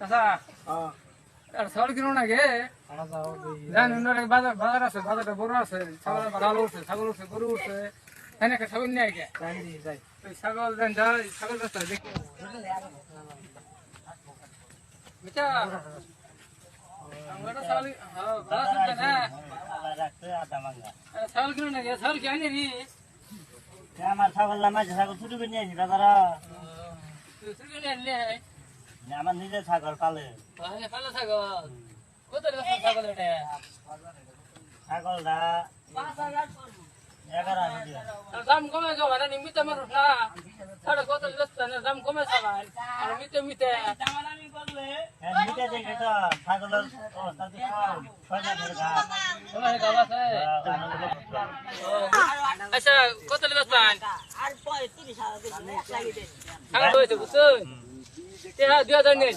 আচ্ছা আর ছাগল কিনো না গে জান বাজার বাজার আছে বাজারটা বড় আছে ছাগল ভালো উঠছে ছাগল উঠছে গরু উঠছে এনে একটা ছাগল নিয়ে গে যাই ছাগল দেন যাই ছাগল রাস্তা দেখি বেটা আমরা ছাগল হ্যাঁ ভালো আছে না ছাগল কিনো না গে ছাগল কি আনি নি আমার ছাগল নামা ছাগল শুরু করে নিয়ে আসি বাজারা শুরু করে নিয়ে আমার নিজের ছাগল পালে ভালো ছাগল কত ছাগল এটা ছাগলটা 11,000 দাম কমে যাবে না নিমিত মানুষ না সাড়ে কত দাম কমে যাবে আর মিতে মিতে মিটে দেখে তো ছাগলের আচ্ছা কত বেচবেন আর 35,000 ছাগল হয়েছে বুঝছেন 2000 নেই